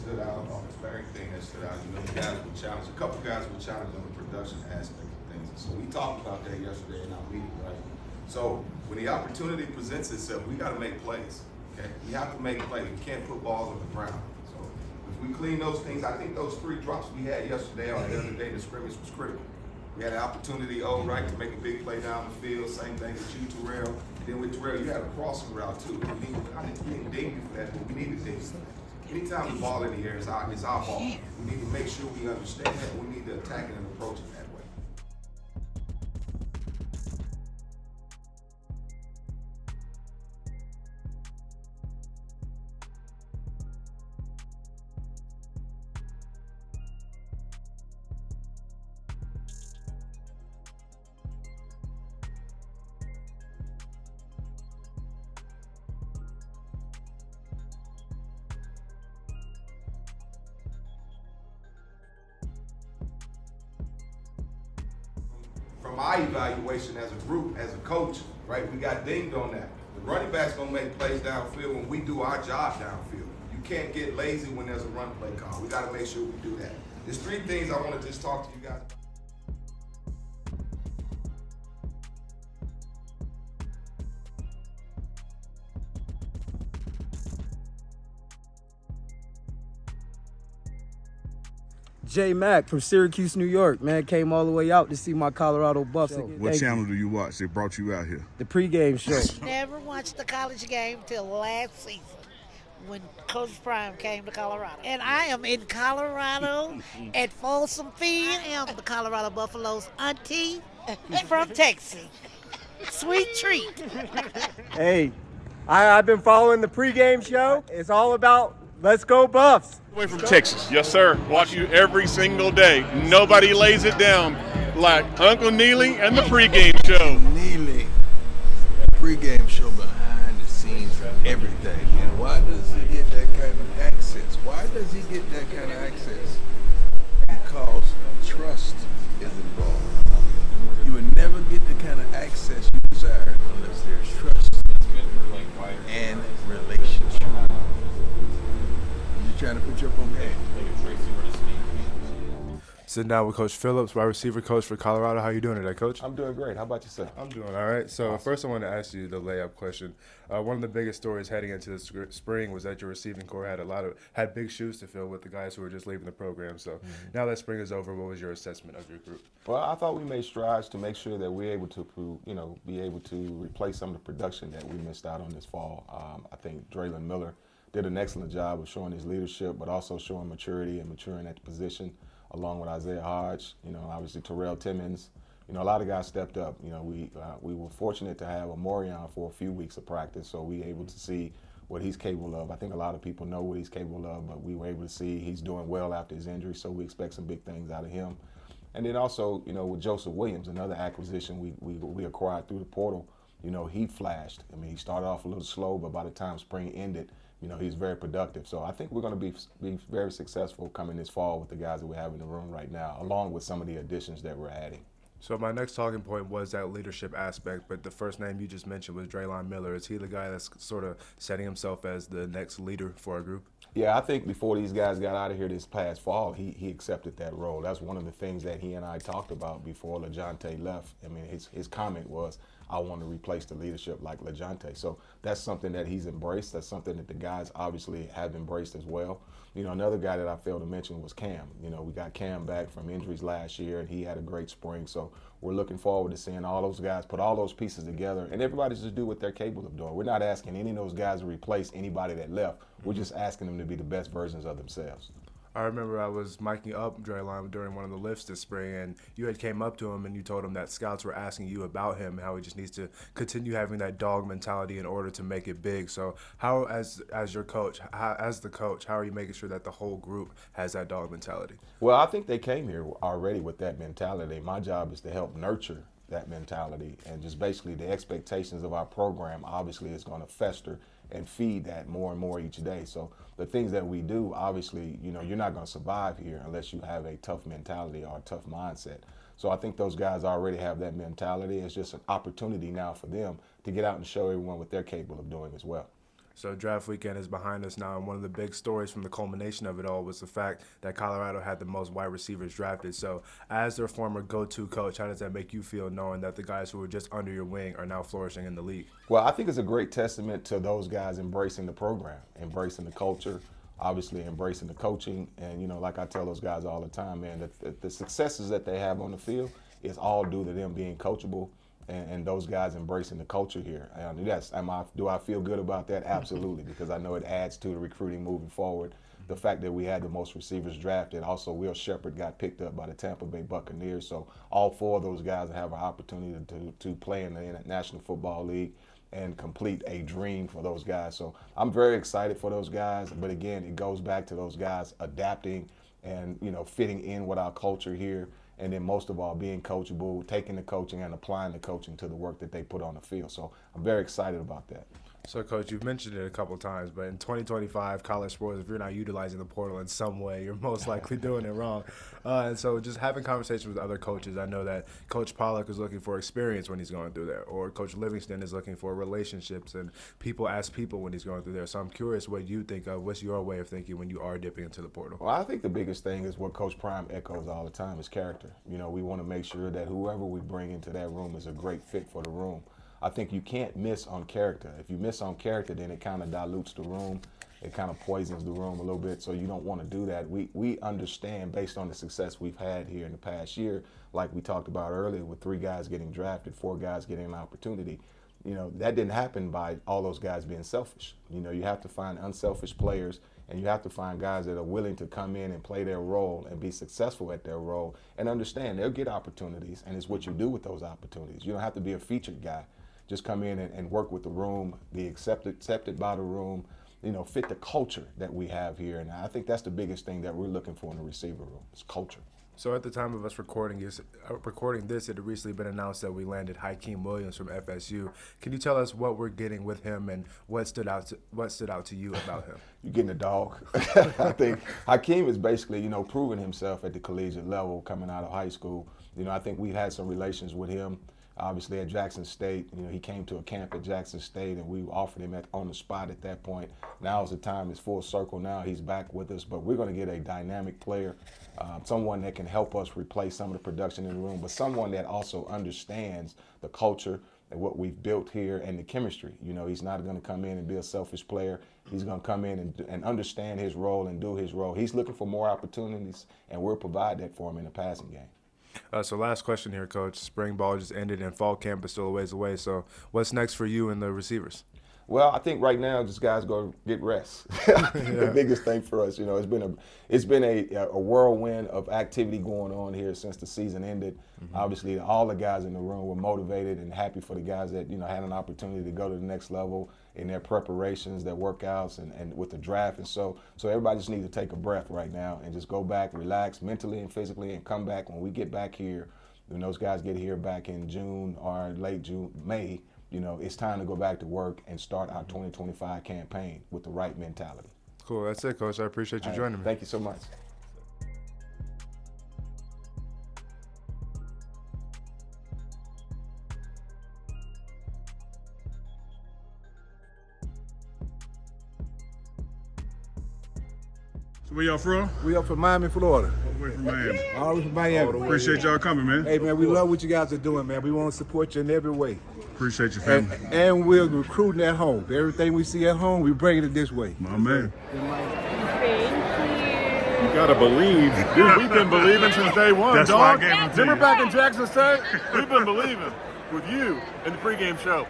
stood out, or the third thing that stood out, the guys were challenged. A couple guys were challenged on the production aspect of things. So we talked about that yesterday in our meeting, right? So when the opportunity presents itself, we got to make plays. Okay, we have to make plays. We can't put balls on the ground. So if we clean those things, I think those 3 drops we had yesterday or the other day in the scrimmage was critical. We had an opportunity, to make a big play down the field. Same thing with you, Terrell. And then with Terrell, you had a crossing route too. I didn't ding you for that, but we need to ding you for that. Anytime the ball in the air is our ball. We need to make sure we understand that. We need to attack it and approach it that way. From my evaluation as a group, as a coach, right, we got dinged on that. The running back's gonna make plays downfield when we do our job downfield. You can't get lazy when there's a run play call. We gotta make sure we do that. There's 3 things I wanna just talk to you guys about. J Mac from Syracuse, New York, man, came all the way out to see my Colorado Buffs. What channel do you watch that brought you out here? The pregame show. Never watched the college game till last season when Coach Prime came to Colorado. And I am in Colorado at Folsom Field. I am the Colorado Buffaloes auntie from Texas. Sweet treat. Hey, I've been following the pregame show. It's all about let's go Buffs. Way from Texas, yes sir. Watch you every single day. Nobody lays it down like Uncle Neely and the pregame show. Neely, pregame show behind the scenes of everything. And why does he get that kind of access? Why does he get that kind of access? Because trust is involved. You would never get the kind of access you desire unless there's trust and relationship. Trying to put you up on game. Sitting down with Coach Phillips, wide receiver coach for Colorado. How you doing today, Coach? I'm doing great. How about yourself? I'm doing all right. So first I want to ask you the layup question. One of the biggest stories heading into the spring was that your receiving core had big shoes to fill with the guys who were just leaving the program. So now that spring is over, what was your assessment of your group? Well, I thought we made strides to make sure that we're able to, be able to replace some of the production that we missed out on this fall. I think Draylon Miller did an excellent job of showing his leadership, but also showing maturity and maturing at the position, along with Isaiah Hodge, obviously Terrell Timmons. A lot of guys stepped up. We were fortunate to have Amorion for a few weeks of practice, so we were able to see what he's capable of. I think a lot of people know what he's capable of, but we were able to see he's doing well after his injury, so we expect some big things out of him. And then also, with Joseph Williams, another acquisition we acquired through the portal, he flashed. He started off a little slow, but by the time spring ended, he's very productive. So I think we're going to be very successful coming this fall with the guys that we have in the room right now, along with some of the additions that we're adding. So my next talking point was that leadership aspect, but the first name you just mentioned was Draylon Miller. Is he the guy that's sort of setting himself as the next leader for our group? Yeah, I think before these guys got out of here this past fall, he accepted that role. That's one of the things that he and I talked about before LaJohntay left. His comment was, I want to replace the leadership like LaJohntay. So that's something that he's embraced. That's something that the guys obviously have embraced as well. Another guy that I failed to mention was Cam. We got Cam back from injuries last year, and he had a great spring. So we're looking forward to seeing all those guys put all those pieces together, and everybody just do what they're capable of doing. We're not asking any of those guys to replace anybody that left. We're just asking them to be the best versions of themselves. I remember I was miking up Draylon during one of the lifts this spring, and you had came up to him and you told him that scouts were asking you about him, how he just needs to continue having that dog mentality in order to make it big. So how, as your coach, as the coach, how are you making sure that the whole group has that dog mentality? Well, I think they came here already with that mentality. My job is to help nurture that mentality, and just basically the expectations of our program obviously is going to fester and feed that more and more each day. So the things that we do, obviously, you're not going to survive here unless you have a tough mentality or a tough mindset. So I think those guys already have that mentality. It's just an opportunity now for them to get out and show everyone what they're capable of doing as well. So draft weekend is behind us now, and one of the big stories from the culmination of it all was the fact that Colorado had the most wide receivers drafted. So as their former go-to coach, how does that make you feel knowing that the guys who were just under your wing are now flourishing in the league? Well, I think it's a great testament to those guys embracing the program, embracing the culture, obviously embracing the coaching. And, like I tell those guys all the time, man, the successes that they have on the field is all due to them being coachable and those guys embracing the culture here. And yes, do I feel good about that? Absolutely, because I know it adds to the recruiting moving forward. The fact that we had the most receivers drafted. Also, Will Shepard got picked up by the Tampa Bay Buccaneers. So all 4 of those guys have an opportunity to play in the National Football League and complete a dream for those guys. So I'm very excited for those guys. But again, it goes back to those guys adapting and fitting in with our culture here. And then most of all, being coachable, taking the coaching and applying the coaching to the work that they put on the field. So I'm very excited about that. So, Coach, you've mentioned it a couple of times, but in 2025, college sports, if you're not utilizing the portal in some way, you're most likely doing it wrong. And so just having conversations with other coaches, I know that Coach Pollock is looking for experience when he's going through there, or Coach Livingston is looking for relationships, and people ask people when he's going through there. So I'm curious what you think of. What's your way of thinking when you are dipping into the portal? Well, I think the biggest thing is what Coach Prime echoes all the time is character. We want to make sure that whoever we bring into that room is a great fit for the room. I think you can't miss on character. If you miss on character, then it kind of dilutes the room. It kind of poisons the room a little bit, so you don't want to do that. We understand, based on the success we've had here in the past year, like we talked about earlier, with 3 guys getting drafted, 4 guys getting an opportunity. That didn't happen by all those guys being selfish. You have to find unselfish players, and you have to find guys that are willing to come in and play their role and be successful at their role and understand they'll get opportunities, and it's what you do with those opportunities. You don't have to be a featured guy. Just come in and work with the room, be accepted by the room, fit the culture that we have here. And I think that's the biggest thing that we're looking for in the receiver room, is culture. So at the time of us recording this, it had recently been announced that we landed Hakeem Williams from FSU. Can you tell us what we're getting with him and what stood out to you about him? You're getting a dog. I think Hakeem is basically, proving himself at the collegiate level coming out of high school. I think we've had some relations with him. Obviously at Jackson State, he came to a camp at Jackson State and we offered him on the spot at that point. Now is the time, it's full circle now, he's back with us, but we're gonna get a dynamic player, someone that can help us replace some of the production in the room, but someone that also understands the culture and what we've built here and the chemistry. He's not gonna come in and be a selfish player. He's gonna come in and understand his role and do his role. He's looking for more opportunities and we'll provide that for him in the passing game. So last question here, Coach. Spring ball just ended and fall camp is still a ways away. So what's next for you and the receivers? Well, I think right now, just guys go get rest. The biggest thing for us, it's been a whirlwind of activity going on here since the season ended. Mm-hmm. Obviously, all the guys in the room were motivated and happy for the guys that had an opportunity to go to the next level in their preparations, their workouts, and with the draft. And so everybody just needs to take a breath right now and just go back, relax mentally and physically, and come back when we get back here. When those guys get here back in June or late June, May. It's time to go back to work and start our 2025 campaign with the right mentality. Cool. That's it, Coach. I appreciate you joining me. Thank you so much. So where y'all from? We up from Miami, Florida. All the way from Miami. All the way from Miami. Appreciate y'all coming, man. Hey, man, we love what you guys are doing, man. We want to support you in every way. Appreciate your family. And we're recruiting at home. Everything we see at home, we bring it this way. My man. You gotta believe. Dude, we've been believing since day one, That's dog. why I gave him to Remember you. back in Jackson State? We've been believing with you in the pregame show.